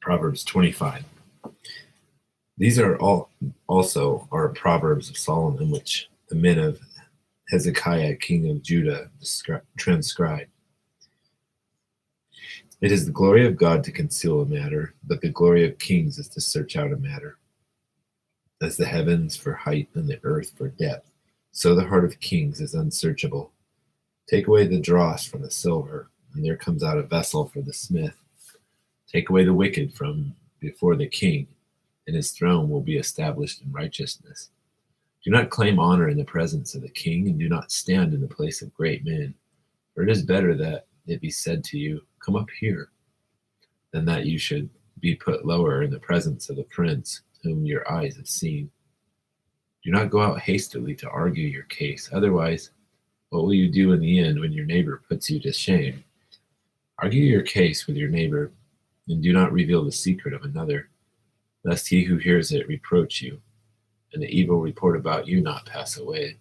Proverbs 25. These are also are Proverbs of Solomon, which the men of Hezekiah, king of Judah, transcribed. It is the glory of God to conceal a matter, but the glory of kings is to search out a matter. As the heavens for height and the earth for depth, so the heart of kings is unsearchable. Take away the dross from the silver, and there comes out a vessel for the smith. Take away the wicked from before the king, and his throne will be established in righteousness. Do not claim honor in the presence of the king, and do not stand in the place of great men. For it is better that it be said to you, "Come up here," than that you should be put lower in the presence of the prince whom your eyes have seen. Do not go out hastily to argue your case. Otherwise, what will you do in the end when your neighbor puts you to shame? Argue your case with your neighbor, and do not reveal the secret of another, lest he who hears it reproach you, and the evil report about you not pass away.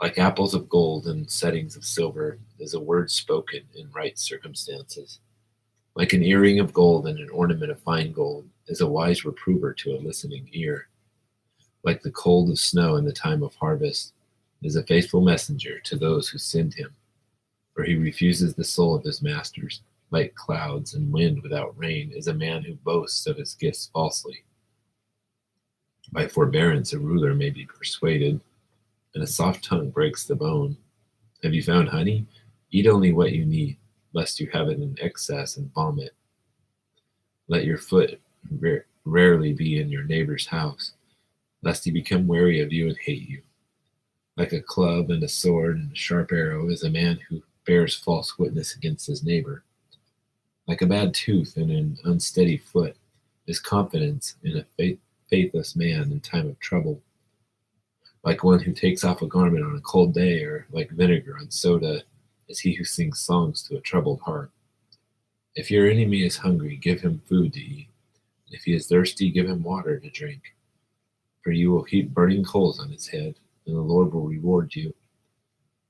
Like apples of gold and settings of silver is a word spoken in right circumstances. Like an earring of gold and an ornament of fine gold is a wise reprover to a listening ear. Like the cold of snow in the time of harvest is a faithful messenger to those who send him, for he refuses the soul of his masters. Like clouds and wind without rain is a man who boasts of his gifts falsely. By forbearance a ruler may be persuaded, and a soft tongue breaks the bone. Have you found honey? Eat only what you need, lest you have it in excess and vomit. Let your foot rarely be in your neighbor's house, lest he become weary of you and hate you. Like a club and a sword and a sharp arrow is a man who bears false witness against his neighbor. Like a bad tooth and an unsteady foot is confidence in a faithless man in time of trouble. Like one who takes off a garment on a cold day, or like vinegar on soda, is he who sings songs to a troubled heart. If your enemy is hungry, give him food to eat. If he is thirsty, give him water to drink. For you will heap burning coals on his head, and the Lord will reward you.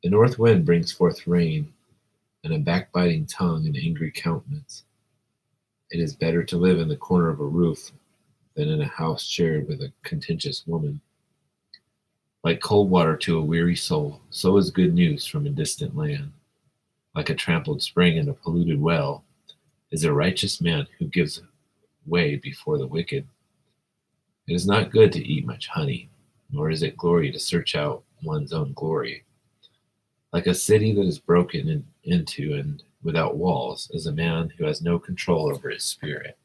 The north wind brings forth rain, and a backbiting tongue and angry countenance. It is better to live in the corner of a roof than in a house shared with a contentious woman. Like cold water to a weary soul, so is good news from a distant land. Like a trampled spring and a polluted well is a righteous man who gives way before the wicked. It is not good to eat much honey, nor is it glory to search out one's own glory. Like a city that is broken into and without walls is a man who has no control over his spirit.